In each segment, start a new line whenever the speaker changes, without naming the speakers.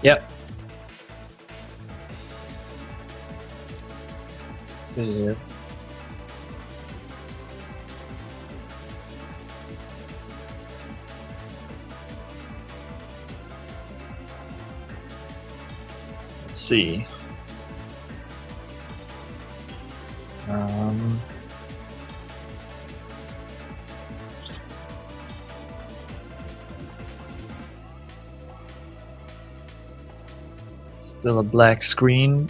Yep. See here. Let's see. Still a black screen.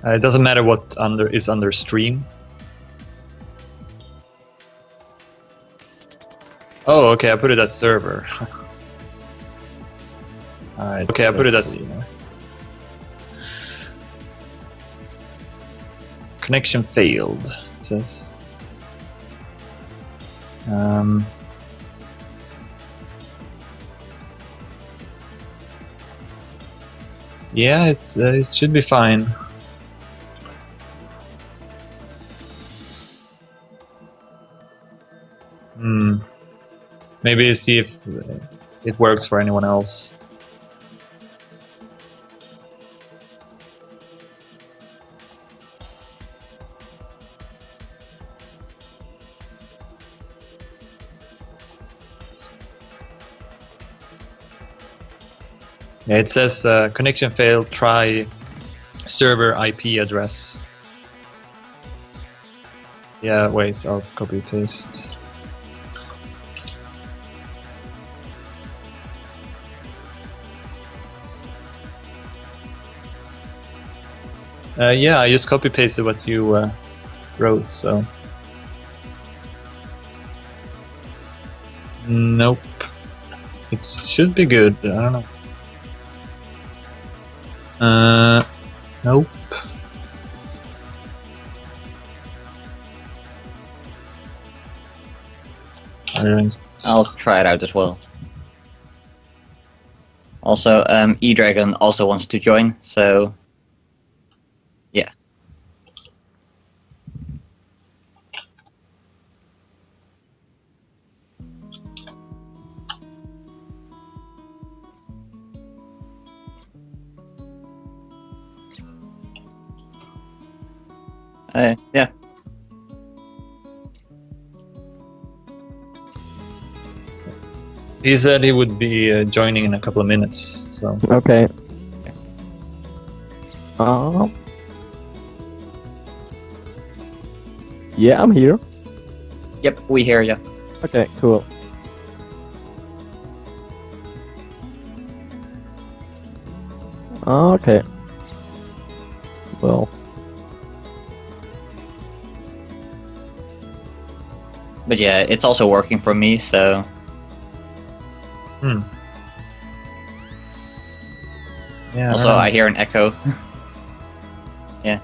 It doesn't matter what is under stream. Oh, okay, I put it at server. Alright, okay, I put it at connection failed, it says. Yeah, it should be fine. Maybe see if it works for anyone else. Yeah, it says connection failed, try server IP address. Yeah, wait, I'll copy paste. Yeah, I just copy pasted what you wrote, so. Nope. It should be good, I don't know. Nope.
I'll try it out as well. Also, E-Dragon also wants to join, so yeah. Yeah.
He said he would be joining in a couple of minutes, so.
Okay. Yeah, I'm here.
Yep, we hear you.
Okay, cool. Okay. Well.
But yeah, it's also working for me, so.
Yeah.
Also, I hear an echo. Yeah.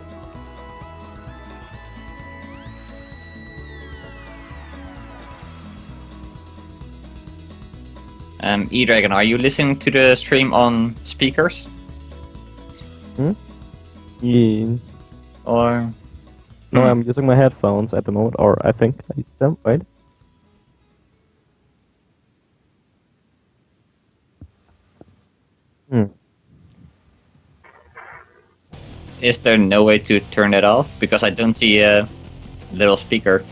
E-Dragon, are you listening to the stream on speakers?
Yeah.
Or?
No, I'm using my headphones at the moment, or I think I use them, right?
Is there no way to turn it off? Because I don't see a little speaker.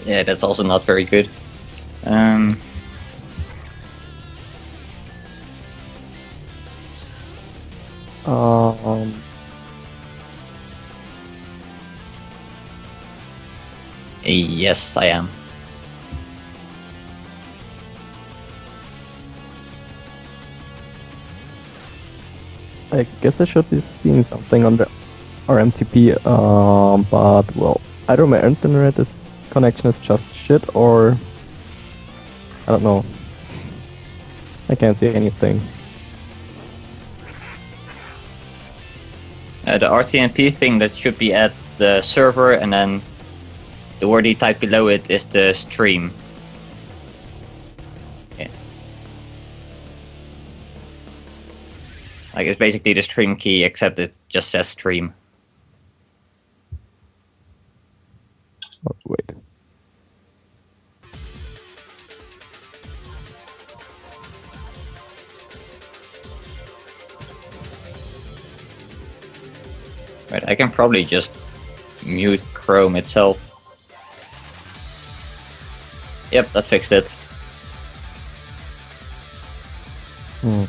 Yeah, that's also not very good. Yes, I am.
I guess I should be seeing something on the RMTP, but well, either my internet connection is just shit, or I don't know. I can't see anything.
The RTMP thing that should be at the server, and then the word he typed below it is the stream. Yeah. Like it's basically the stream key, except it just says stream.
Oh, wait.
Right, I can probably just mute Chrome itself. Yep, that fixed it.
Hmm.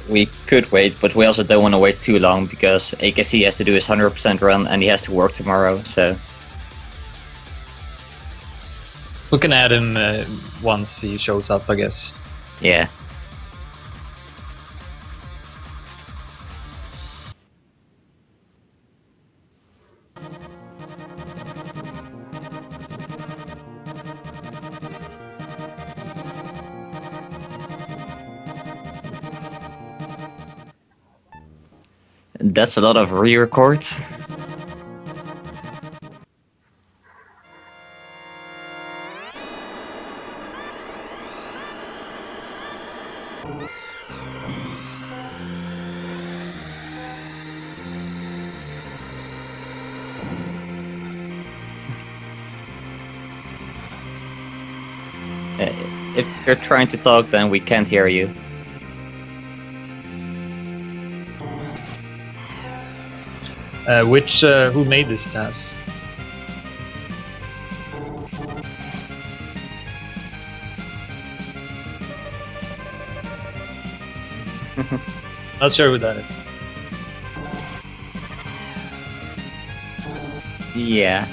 We could wait, but we also don't want to wait too long because AKC has to do his 100% run and he has to work tomorrow, so...
We can add him once he shows up, I guess.
Yeah. That's a lot of re-records. If you're trying to talk, then we can't hear you.
Who made this TAS? Not sure who that is.
Yeah.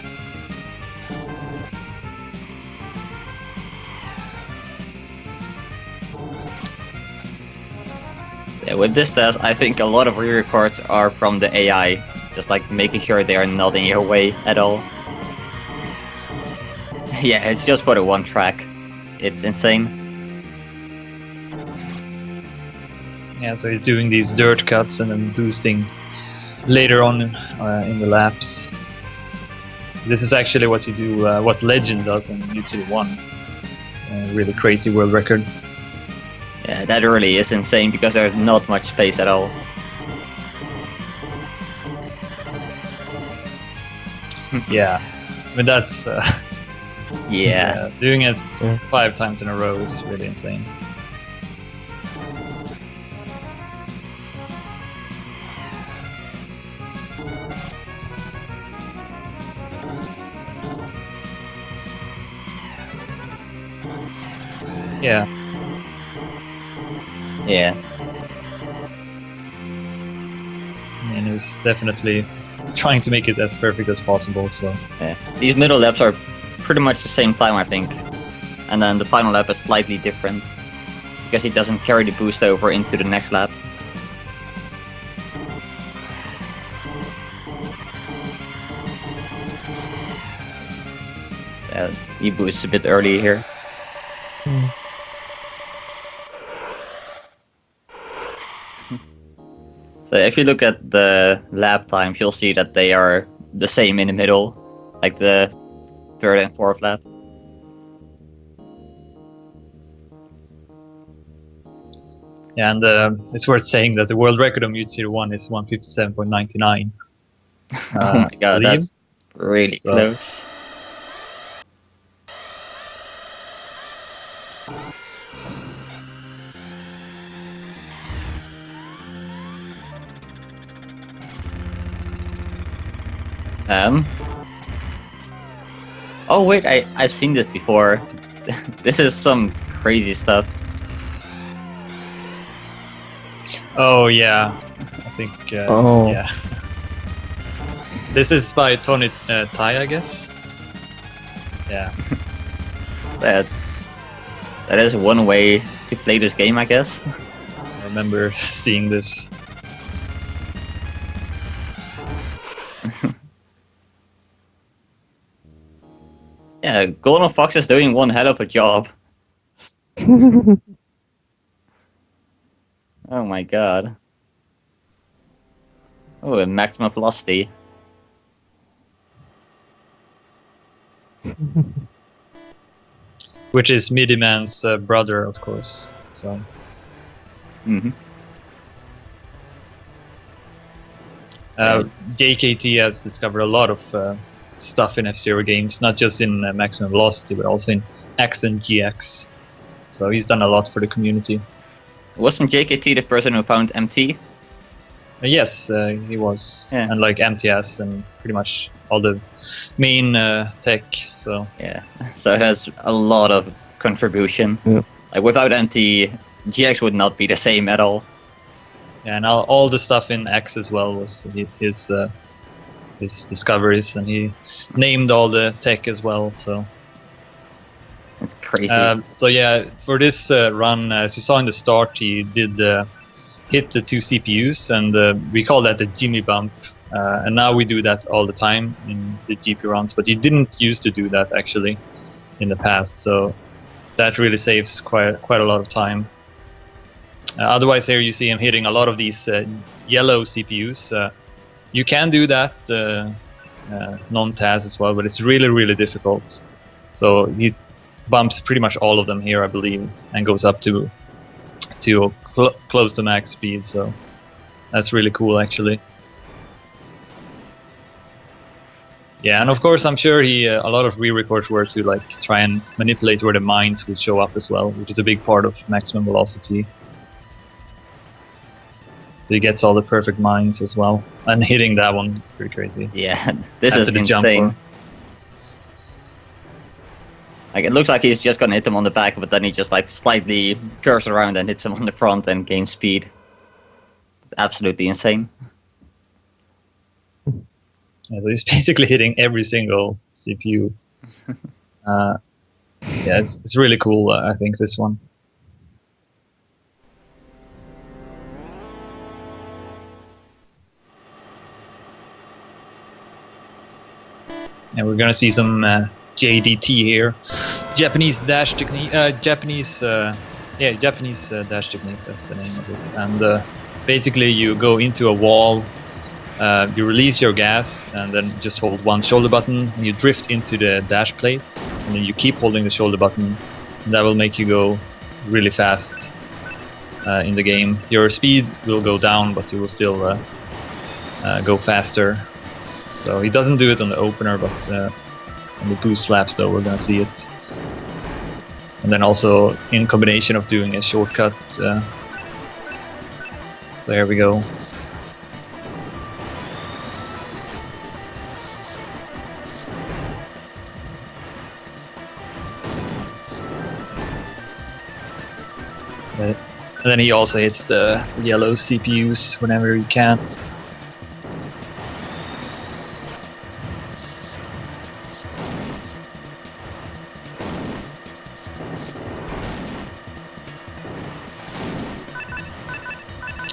Yeah, with this test, I think a lot of re-records are from the AI, just like making sure they are not in your way at all. Yeah, it's just for the one track. It's insane.
Yeah, so he's doing these dirt cuts and then boosting later on in the laps. This is actually what you do, what Legend does in UTD 1. Really crazy world record.
Yeah, that really is insane because there's not much space at all.
Yeah, I mean that's
Yeah.
doing it 5 times in a row is really insane. Yeah.
Yeah.
I mean, he's definitely trying to make it as perfect as possible, so...
Yeah. These middle laps are pretty much the same time, I think. And then the final lap is slightly different. Because he doesn't carry the boost over into the next lap. He boosts a bit early here. So if you look at the lap times, you'll see that they are the same in the middle, like the 3rd and 4th lap.
Yeah, and it's worth saying that the world record on Mute 1 is 157.99.
Oh my god, that's really close. Oh wait, I've seen this before. This is some crazy stuff.
Oh yeah, I think.
Oh.
Yeah. This is by Tony Tai, I guess. Yeah.
That is one way to play this game, I guess.
I remember seeing this.
Yeah, Golden Fox is doing one hell of a job. Oh my god. Oh, a maximum velocity.
Which is Midiman's brother, of course. So.
Mm-hmm.
JKT has discovered a lot of stuff in F-Zero games, not just in Maximum Velocity, but also in X and GX. So he's done a lot for the community.
Wasn't JKT the person who found MT?
Yes, he was.
Yeah.
And like MTS and pretty much all the main tech. So
Yeah, so it has a lot of contribution.
Yeah.
Like without MT, GX would not be the same at all.
yeah, and all the stuff in X as well was his discoveries, and he named all the tech as well. So.
It's crazy.
So yeah, for this run, as you saw in the start, he did hit the 2 CPUs, and we call that the Jimmy bump. And now we do that all the time in the GP runs, but you didn't used to do that actually in the past. So that really saves quite a lot of time. Otherwise, here you see him hitting a lot of these yellow CPUs. You can do that non-TAS as well, but it's really difficult. So he bumps pretty much all of them here, I believe, and goes up to close to max speed. So that's really cool, actually. Yeah, and of course, I'm sure he a lot of re-records were to like try and manipulate where the mines would show up as well, which is a big part of maximum velocity. So he gets all the perfect mines as well, and hitting that one, it's pretty crazy.
Yeah, this is
After the
insane.
jumper.
Like it looks like he's just gonna hit them on the back, but then he just like slightly curves around and hits them on the front and gains speed. It's absolutely insane.
Yeah, so he's basically hitting every single CPU. Yeah, it's really cool. I think this one. And we're gonna see some JDT here, Japanese dash technique. Japanese dash technique. That's the name of it. And basically, you go into a wall. You release your gas and then just hold one shoulder button, and you drift into the dash plate, and then you keep holding the shoulder button, and that will make you go really fast in the game. Your speed will go down, but you will still go faster. So he doesn't do it on the opener, but on the boost laps though we're gonna see it. And then also in combination of doing a shortcut. So here we go. And then he also hits the yellow CPUs whenever he can.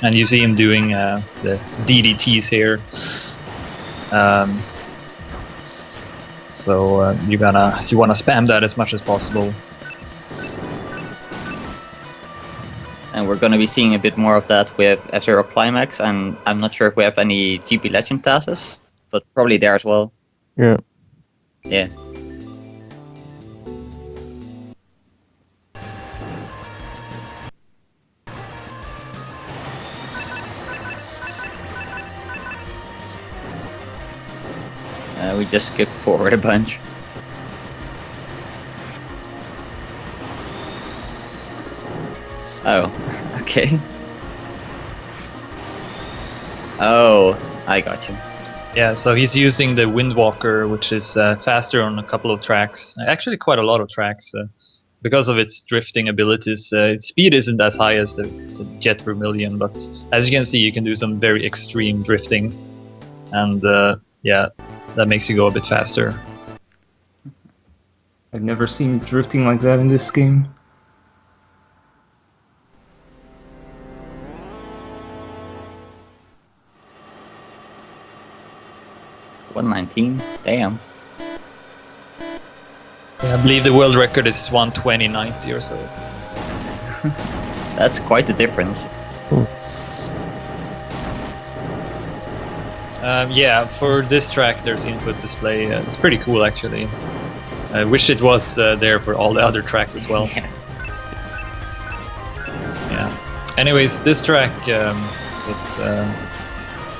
And you see him doing the DDTs here. So you wanna spam that as much as possible.
And we're gonna be seeing a bit more of that with F-Zero Climax, and I'm not sure if we have any GP Legend TASes, but probably there as well.
Yeah.
Yeah. We just skipped forward a bunch. Oh, okay. Oh, I got you.
Yeah, so he's using the Windwalker, which is faster on a couple of tracks. Actually, quite a lot of tracks. because of its drifting abilities, its speed isn't as high as the Jet Vermilion, but as you can see, you can do some very extreme drifting, and yeah, that makes you go a bit faster.
I've never seen drifting like that in this game.
$119? Damn.
I believe the world record is 120.90 or so.
That's quite the difference.
Yeah, for this track there's input display. It's pretty cool actually. I wish it was there for all the other tracks as well. Yeah. Anyways, this track is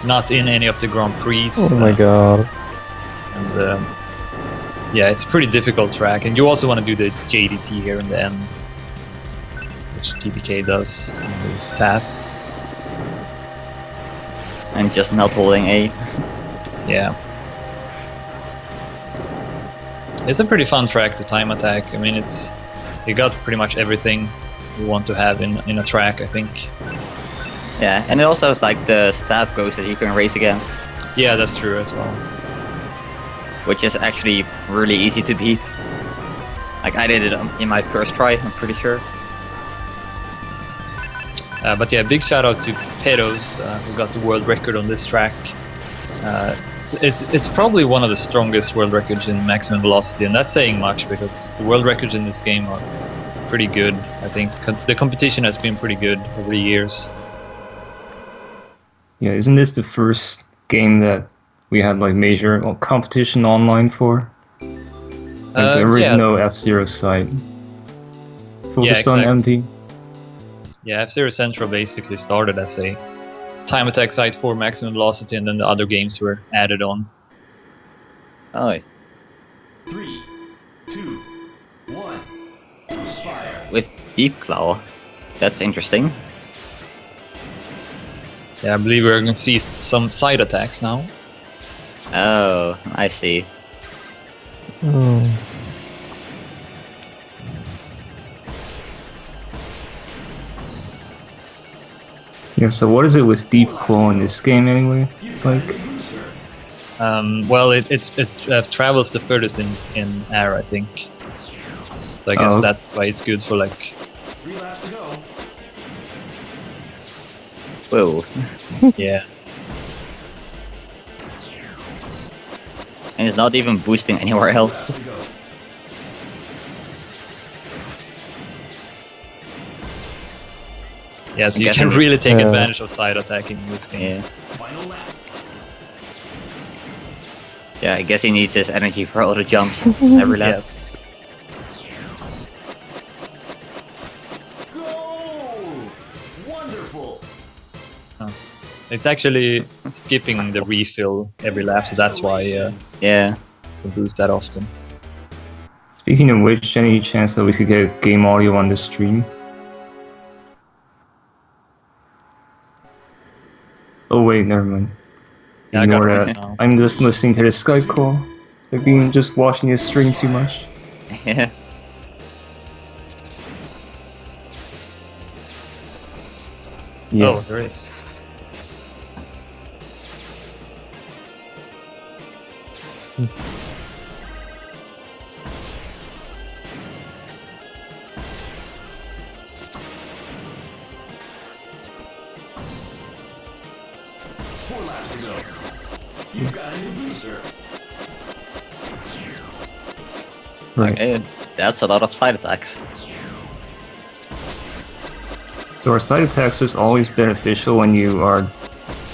not in any of the Grand Prix.
Oh my god.
And yeah, it's a pretty difficult track, and you also want to do the JDT here in the end, which TPK does in this TAS.
And just not holding A.
Yeah. It's a pretty fun track to time attack. I mean, you got pretty much everything you want to have in a track, I think.
Yeah, and it also has like the staff ghost that you can race against,
Yeah, that's true as well.
which is actually really easy to beat. Like I did it in my first try, I'm pretty sure.
But yeah, big shout out to Pedos, who got the world record on this track. It's probably one of the strongest world records in maximum velocity, and that's saying much because the world records in this game are pretty good. I think the competition has been pretty good over the years.
Yeah, isn't this the first game that we had like major competition online for? Like there was
yeah.
no F-Zero site focused on MT.
Yeah, F-Zero Central basically started as a time attack site for maximum velocity, and then the other games were added on.
Oh,
3, 2, 1. Fire.
with Deep Claw. That's interesting.
Yeah, I believe we're going to see some side attacks now.
Oh, I see.
Oh.
Yeah, so what is it with Deep Claw in this game anyway? Like,
Well, it travels the furthest in air, I think. So I guess that's why it's good for like.
3 laps to go.
Whoa.
Yeah.
And it's not even boosting anywhere else.
To go.
Yeah, so you
guessing-
can really take advantage of side attacking in this game.
Yeah.
Final lap.
Yeah, I guess he needs his energy for all the jumps every lap.
Yes.
Go! Wonderful.
It's actually skipping the refill every lap, so that's why
Yeah.
it doesn't boost that often.
speaking of which, any chance that we could get game audio on this stream? Oh wait, never mind.
Yeah, I got
Ignore
it
that.
now.
I'm just listening to the Skype call. I've been just watching his stream too much.
Yeah.
Yeah.
Oh, there is.
Four laps to go. You've got a new booster.
Right.
Okay, that's a lot of side attacks.
So are side attacks just always beneficial when you are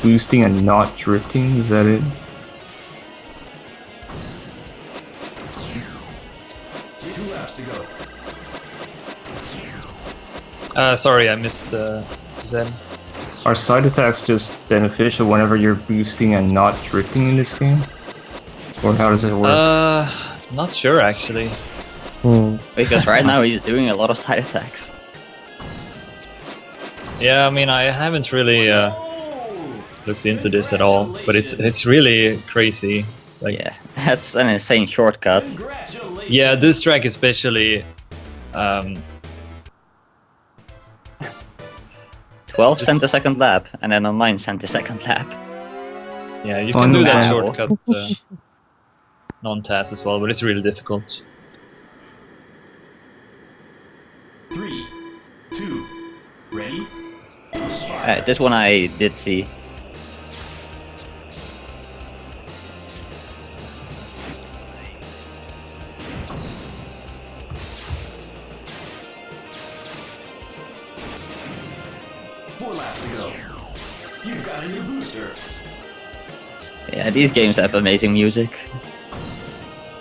boosting and not drifting? Is that it?
Two laps to go.
Sorry, I missed Zen.
Are side attacks just beneficial whenever you're boosting and not drifting in this game? Or how does it work?
Not sure actually.
Because right now he's doing a lot of side attacks.
Yeah, I mean, I haven't really looked into this at all, but it's really crazy. Like,
Yeah, that's an insane shortcut.
Congratulations.
yeah, this track especially Um,
12 centisecond lap, and then a 9 centisecond lap.
yeah, you
Fun
can do that
lap.
shortcut non-TAS as well, but it's really difficult.
3, 2, ready?
This one I did see.
Four laps to go. You've got a new booster.
Yeah, these games have amazing music.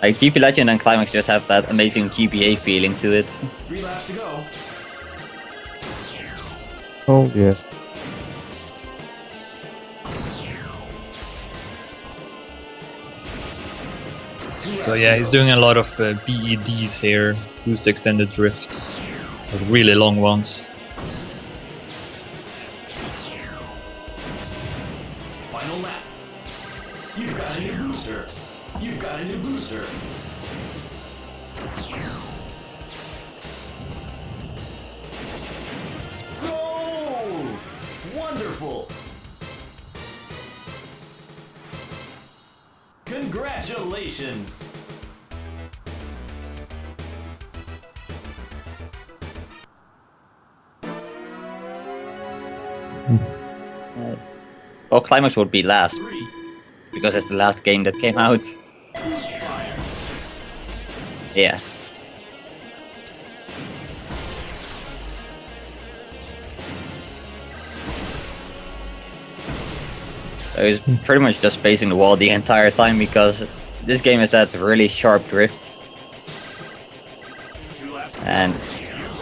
Like GP Legend and Climax just have that amazing GBA feeling to it.
3 laps to go.
Oh yeah.
So yeah, he's doing a lot of BEDs here, boost extended drifts, like really long ones.
Final lap. You've got a new booster. You've got a new booster. Go! Wonderful! Congratulations!
Well, Climax would be last,
3,
because it's the last game that came out.
fire.
Yeah. I was pretty much just facing the wall the entire time because this game has that really sharp drift. And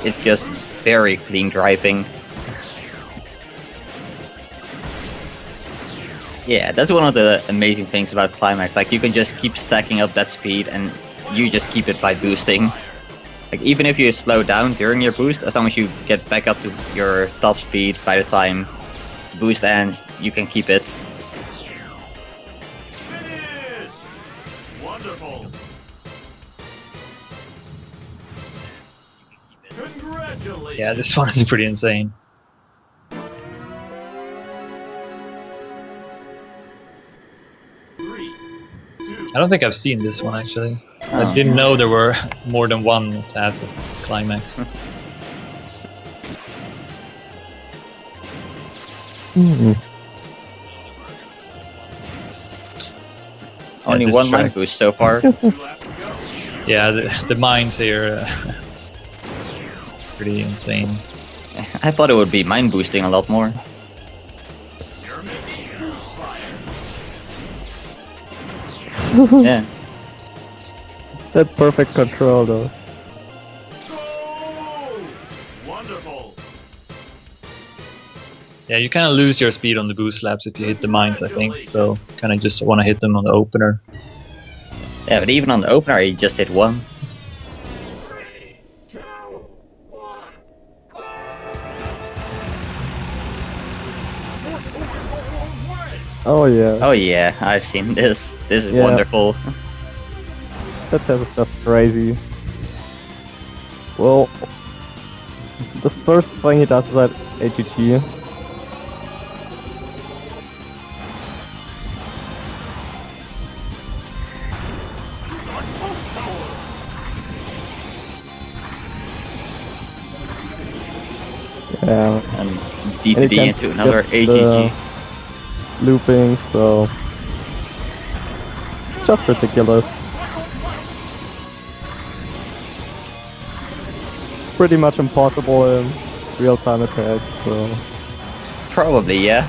it's just very clean driving. Yeah, that's one of the amazing things about Climax. Like, you can just keep stacking up that speed and you just keep it by boosting. Like, even if you slow down during your boost, as long as you get back up to your top speed by the time the boost ends, you can keep it.
Finish! Wonderful! Congratulations!
Yeah, this one is pretty insane. I don't think I've seen this one actually. I didn't know there were more than one TAS at Climax.
Only
this
one
track-
mind boost so far.
Yeah, the mines here, it's pretty insane.
I thought it would be mind boosting a lot more. Yeah.
That perfect control though.
Go! Wonderful!
Yeah, you kind of lose your speed on the boost laps if you hit the mines, I think. So kind of just want to hit them on the opener.
Yeah, but even on the opener, he just hit one.
Oh yeah.
Oh yeah, I've seen this. This is
Yeah.
wonderful.
That test is just crazy. Well, the first thing he does is at AGT. Yeah,
And
and
D to
he
D
can't
into another
get the
AGG.
looping, so just ridiculous. Pretty much impossible in real-time attacks, so
Probably, yeah.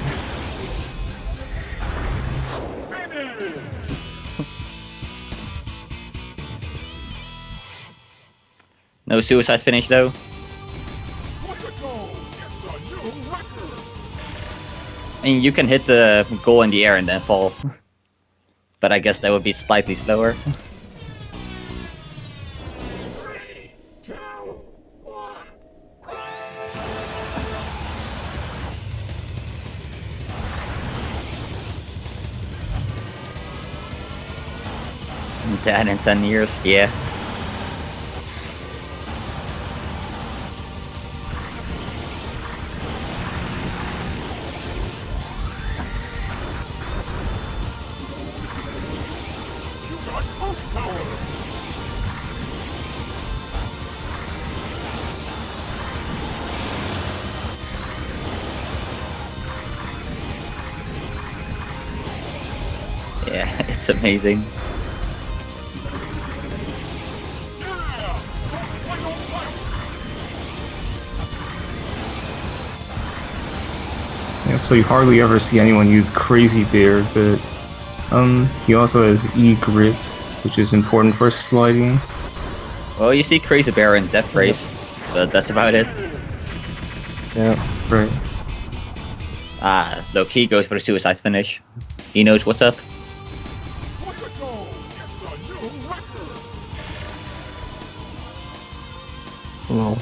No suicide finish though. I mean, you can hit the goal in the air and then fall. But I guess that would be slightly slower. That in 10 years, yeah. Yeah, it's amazing.
Yeah, so you hardly ever see anyone use Crazy Bear, but he also has E-Grip, which is important for sliding.
Well, you see Crazy Bear in Death Race, but that's about it.
Yeah.
Right.
Ah, look, he goes for the suicide finish. He knows what's up.
No.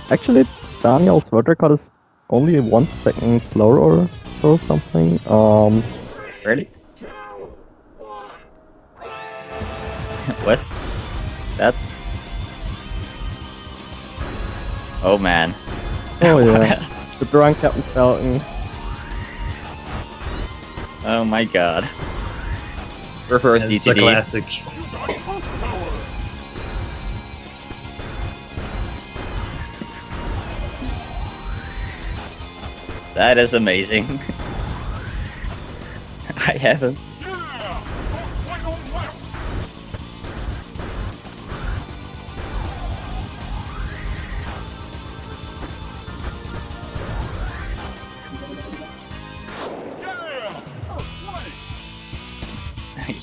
Actually, Daniel's water cut is only 1 second slower or so something.
Really? What? That? Oh man.
Oh yeah.
What?
The drunk Captain Falcon.
Oh my god. Reverse
It's a
DTD.
classic.
That is amazing. I haven't.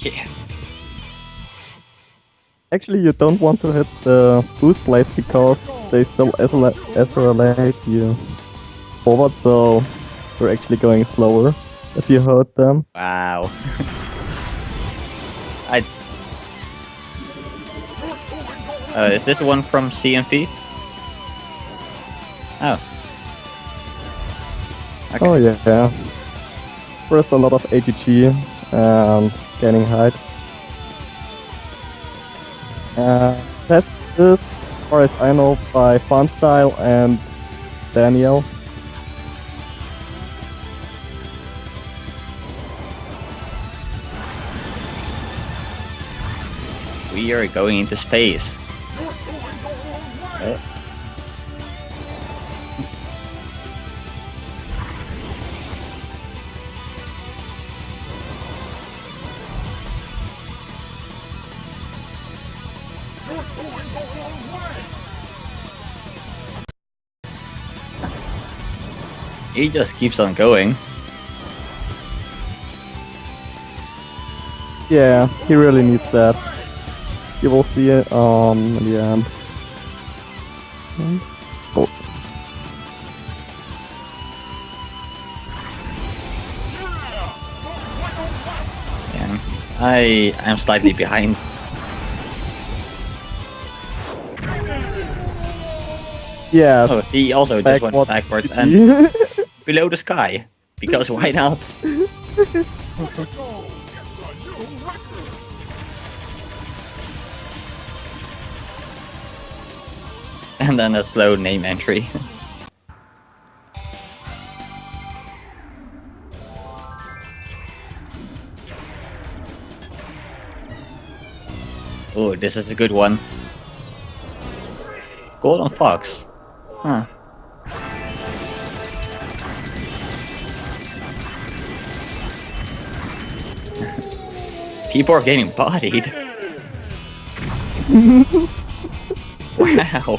Yeah.
Actually, you don't want to hit the boost blades because they still accelerate you forward, so you're actually going slower if you hurt them.
Wow. Is this the one from CMV? Oh. Okay.
Oh yeah. First a lot of ATG and gaining height. That's it, as far as I know, by Funstyle and Daniel.
We are going into space. He just keeps on going.
Yeah, he really needs that. You will see it in the end. Oh.
Yeah. I am slightly behind.
Yeah.
Oh, he also just went backwards and below the sky. Because why not? And then a slow name entry. Oh, this is a good one. Golden Fox. Huh. People are getting bodied. Wow.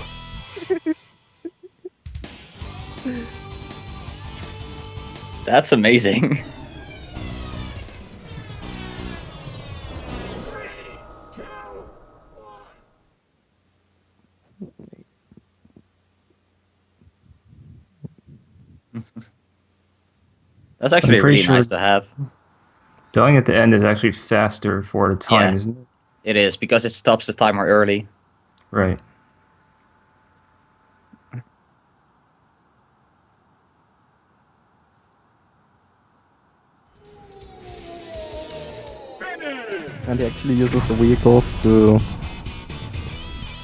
That's amazing. That's actually
I'm pretty
really
sure
nice to have.
dying at the end is actually faster for the time,
Yeah.
isn't it?
It is, because it stops the timer early.
Right.
And he actually uses the vehicles to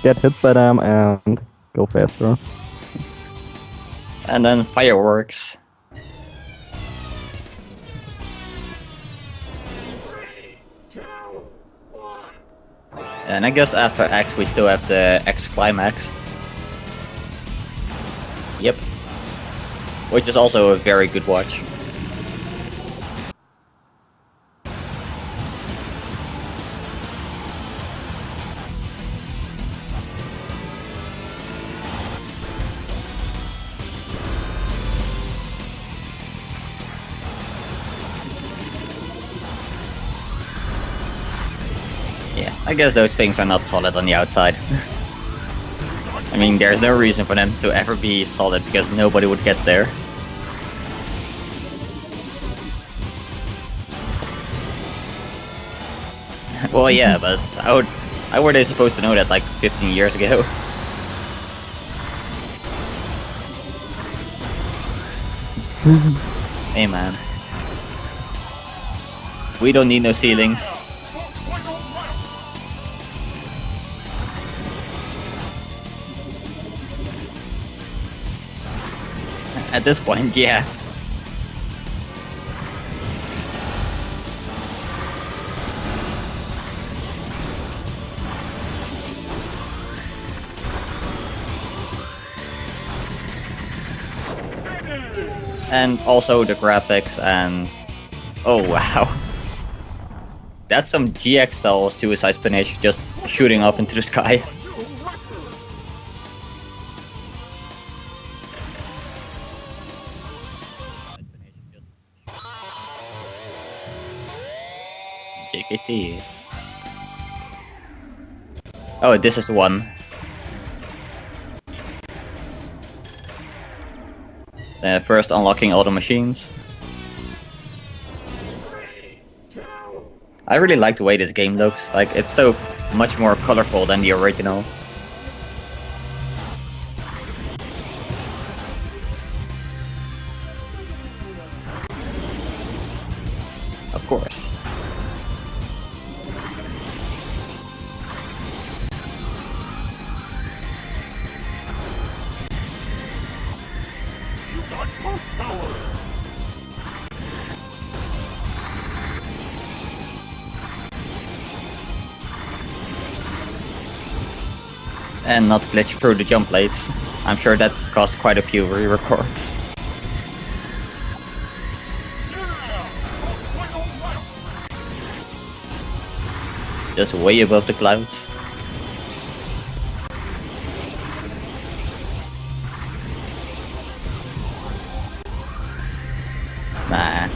get hit by them and go faster.
And then fireworks. And I guess after X we still have the X Climax. Yep. Which is also a very good watch. I guess those things are not solid on the outside. I mean, there's no reason for them to ever be solid because nobody would get there. Well, yeah, but how were they supposed to know that like 15 years ago? Hey man. We don't need no ceilings. At this point, yeah. And also the graphics and... Oh wow. That's some GX style suicide finish, just shooting up into the sky. JKT. Oh, this is the one. First unlocking all the machines. I really like the way this game looks. Like, it's so much more colorful than the original. Of course. And not glitch through the jump blades. I'm sure that cost quite a few re-records. Just way above the clouds. Nah.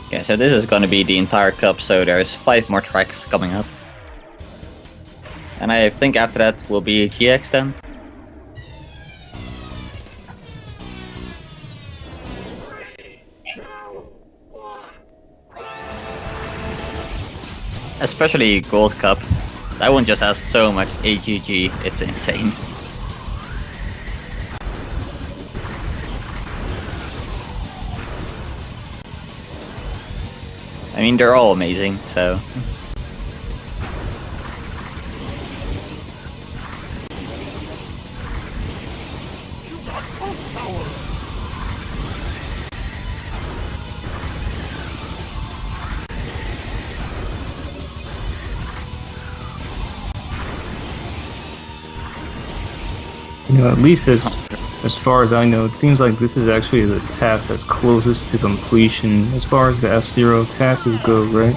Okay, so this is gonna be the entire cup, so there's 5 more tracks coming up. And I think after that will be GX then. Especially Gold Cup. That one just has so much AGG, it's insane. I mean, they're all amazing, so...
You know, at least as far as I know, it seems like this is actually the task that's closest to completion as far as the F-Zero tasks go, right?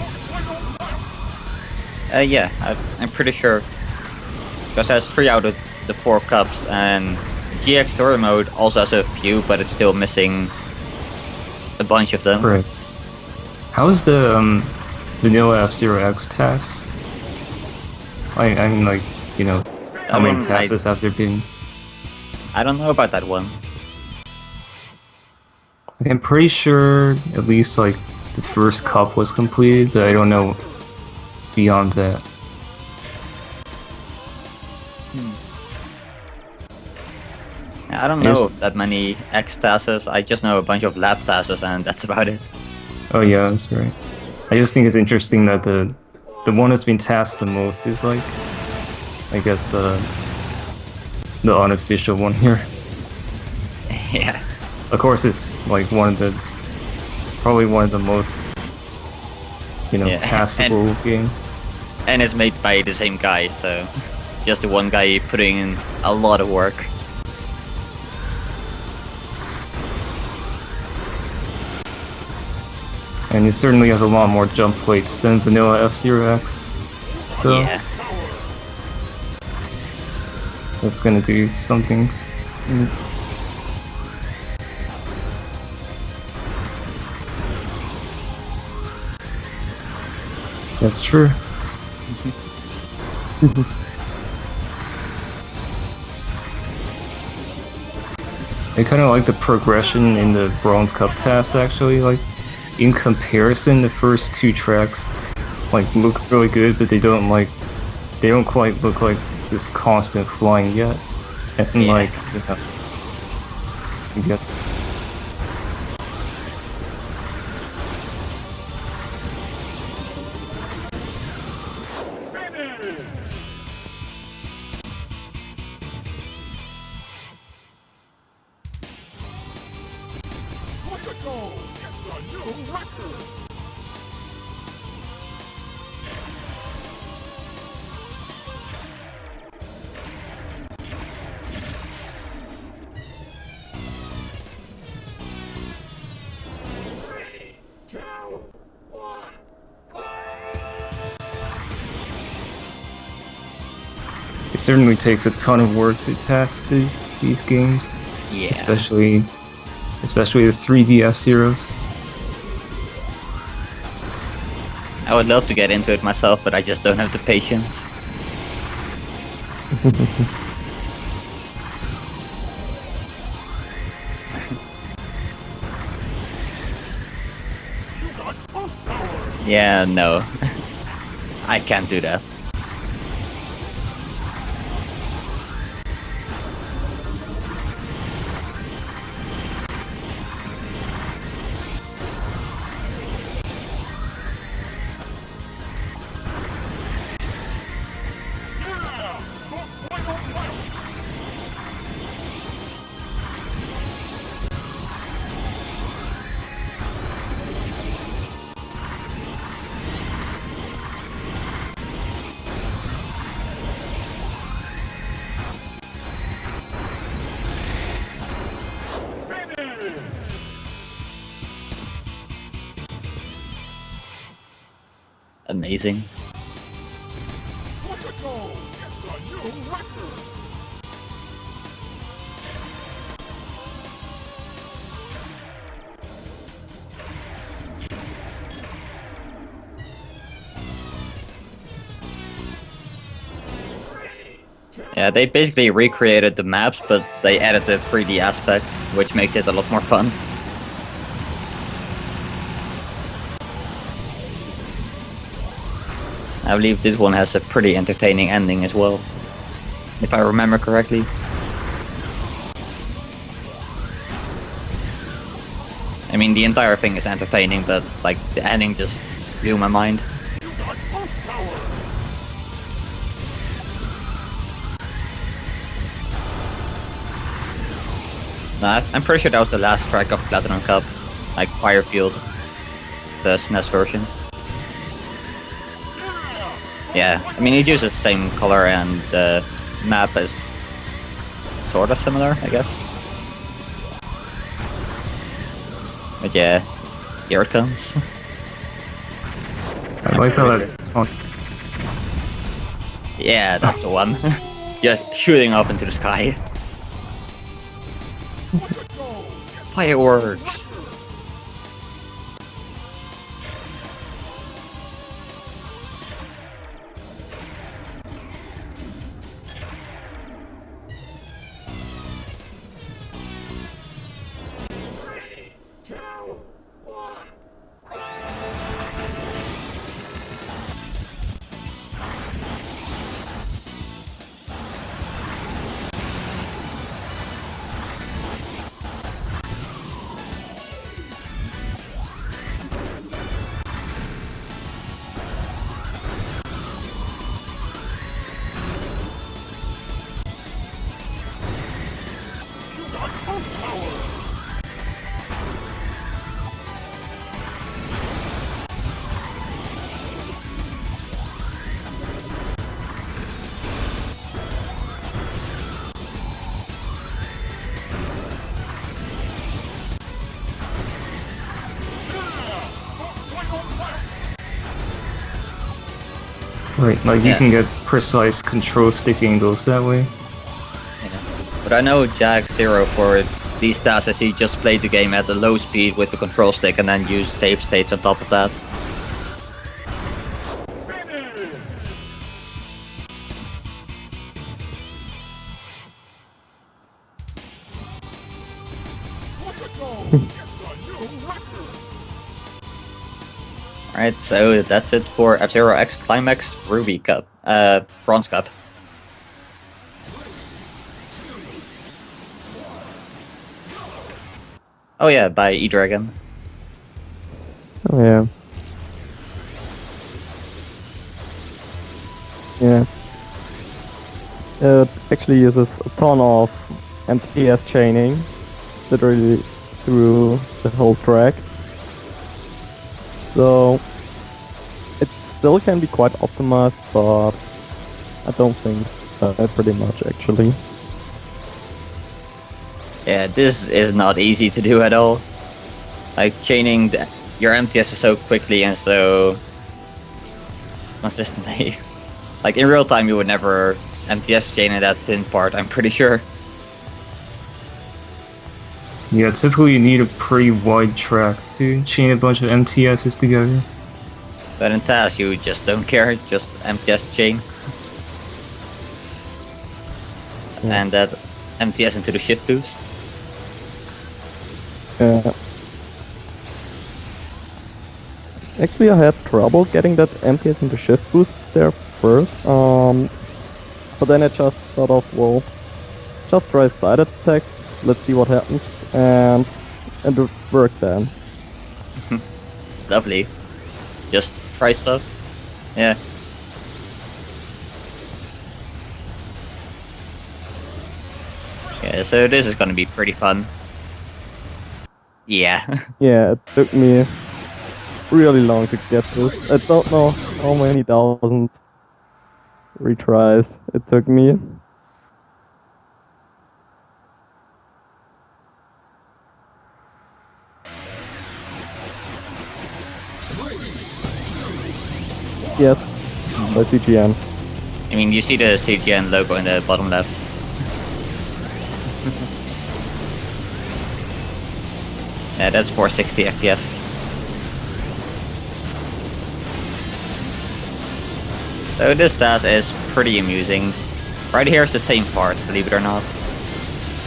Yeah, I'm pretty sure. Because it has 3 out of the 4 cups, and GX Story Mode also has a few, but it's still missing a bunch of them.
Right. How is the vanilla F-Zero X task? I mean, like, you know, how many tasks have there been?
I don't know about that one.
Like, I'm pretty sure at least like the first cup was completed, but I don't know beyond that.
I don't know that many X tasks. I just know a bunch of lab tasks, and that's about it.
Oh yeah, that's right. I just think it's interesting that the one that's been tasked the most is like, I guess, the unofficial one here.
Yeah.
Of course, it's like probably one of the most, you know, taskable games.
And it's made by the same guy, so just the one guy putting in a lot of work.
And it certainly has a lot more jump plates than vanilla F-Zero X. So
Yeah.
That's gonna do something. That's true. I kind of like the progression in the Bronze Cup tasks actually. Like, in comparison, the first 2 tracks like look really good, but they don't quite look like this constant flying yet. And
Yeah.
like, you get. It certainly takes a ton of work to test these games,
Yeah.
especially the 3D F-Zeros.
I would love to get into it myself, but I just don't have the patience. Yeah, no. I can't do that. Amazing. Yeah, they basically recreated the maps, but they added the 3D aspect, which makes it a lot more fun. I believe this one has a pretty entertaining ending as well, if I remember correctly. I mean, the entire thing is entertaining, but like the ending just blew my mind. Nah, I'm pretty sure that was the last track of Platinum Cup, like Firefield, the SNES version. Yeah, I mean it uses the same color and the map is sorta similar, I guess. But yeah, here it comes.
I like how that.
Yeah, that's the one. Just shooting off into the sky. Fireworks!
Right, like you
Yeah.
can get precise control stick angles that way.
But I know Jack Zero for these tasks, he just played the game at a low speed with the control stick and then used save states on top of that. Alright, so that's it for F-Zero X Climax Ruby Cup, Bronze Cup. Oh yeah, by E-Dragon.
Oh yeah. Yeah. It actually uses a ton of MTS chaining, literally through the whole track. So it still can be quite optimized, but I don't think pretty much actually.
Yeah, this is not easy to do at all. Like chaining your MTS so quickly and so consistently. Like in real time you would never MTS chain in that thin part, I'm pretty sure.
Yeah, typically you need a pretty wide track to chain a bunch of MTSs together.
But in TAS you just don't care, just MTS chain.
Yeah.
And that MTS into the shift boost.
Actually, I had trouble getting that MTS into shift boost there first, but then I just thought of, well, just try side attack, let's see what happens, and it worked then.
Lovely. Just try stuff. Yeah. Yeah, so this is gonna be pretty fun. Yeah.
Yeah, it took me really long to get this. I don't know how many thousands retries it took me. Yes, by CGN.
I mean, you see the CGN logo in the bottom left. Yeah, that's 460 FPS. So this task is pretty amusing. Right here is the tame part, believe it or not.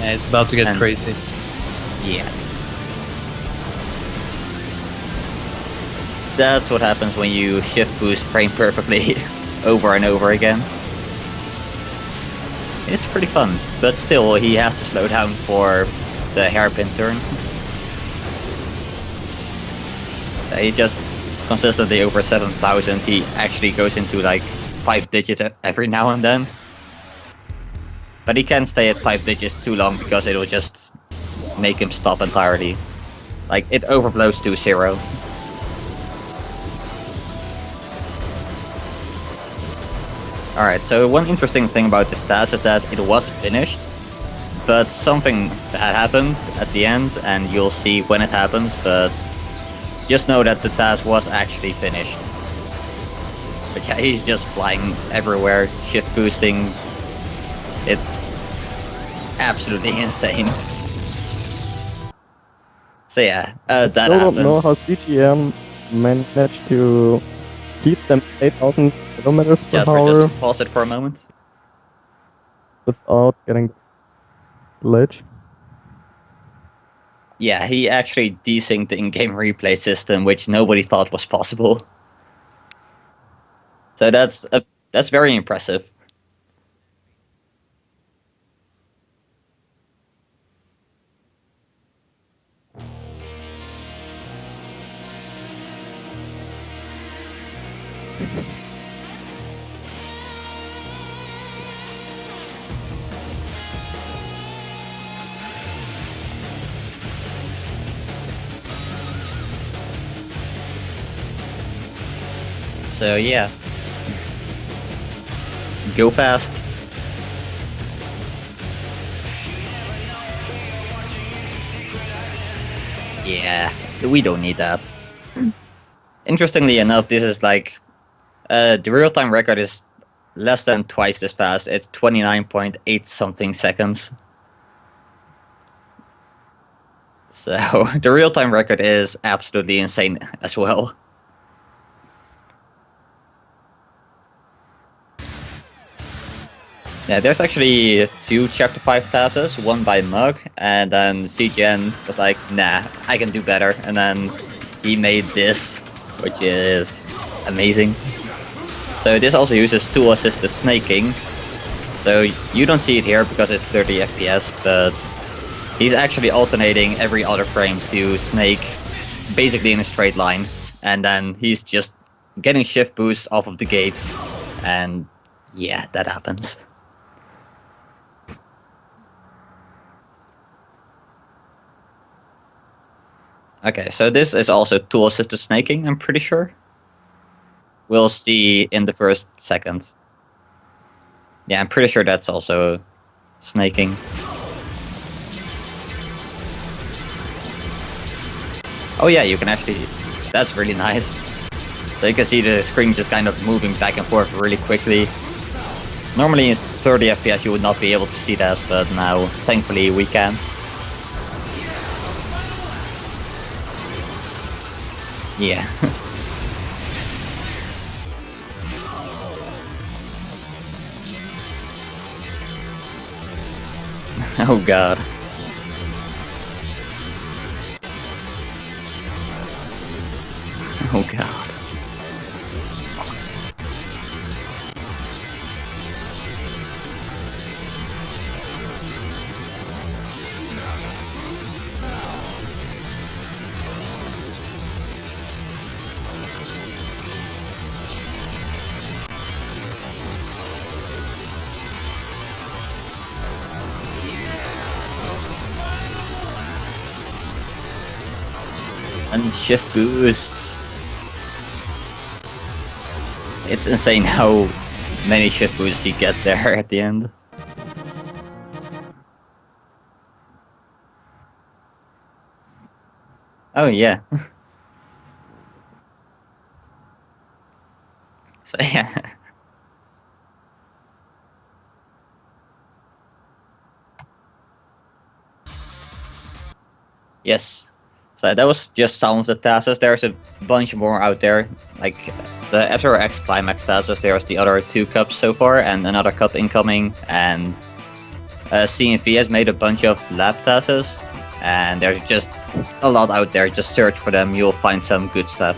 Yeah, it's about to get
And-
crazy.
Yeah. That's what happens when you shift boost frame perfectly over and over again. It's pretty fun, but still he has to slow down for the hairpin turn. He's just consistently over 7,000. He actually goes into like 5 digits every now and then. But he can't stay at 5 digits too long because it will just make him stop entirely. Like it overflows to 0. Alright, so one interesting thing about this task is that it was finished, but something bad happened at the end, and you'll see when it happens, but just know that the task was actually finished. But yeah, he's just flying everywhere, shift boosting. It's absolutely insane. So yeah, that
Still don't know
happens.
how CGN managed to keep them 8,000 kilometers per
Jasper,
hour
just pause it for a moment.
without getting glitch.
Yeah, he actually desynced the in-game replay system, which nobody thought was possible. So that's very impressive. So yeah. Go fast. Yeah, we don't need that. Interestingly enough, this is like the real-time record is less than twice this fast. It's 29.8 something seconds. So the real-time record is absolutely insane as well. Yeah, there's actually 2 Chapter 5 TASs, one by Mug, and then CGN was like, nah, I can do better, and then he made this, which is amazing. So this also uses tool-assisted snaking, so you don't see it here because it's 30 FPS, but he's actually alternating every other frame to snake basically in a straight line, and then he's just getting shift boosts off of the gates, and yeah, that happens. Okay, so this is also tool-assisted snaking, I'm pretty sure. We'll see in the first seconds. Yeah, I'm pretty sure that's also snaking. Oh yeah, you can actually... That's really nice. So you can see the screen just kind of moving back and forth really quickly. Normally in 30 FPS you would not be able to see that, but now, thankfully, we can. Yeah. Oh god. Oh god. And shift boosts. It's insane how many shift boosts you get there at the end. Oh yeah. So yeah. Yes. So that was just some of the tasks. There's a bunch more out there. Like the FZC Climax tasks, there's the other 2 cups so far and another cup incoming. And CNV has made a bunch of lab tasks. And there's just a lot out there. Just search for them, you'll find some good stuff.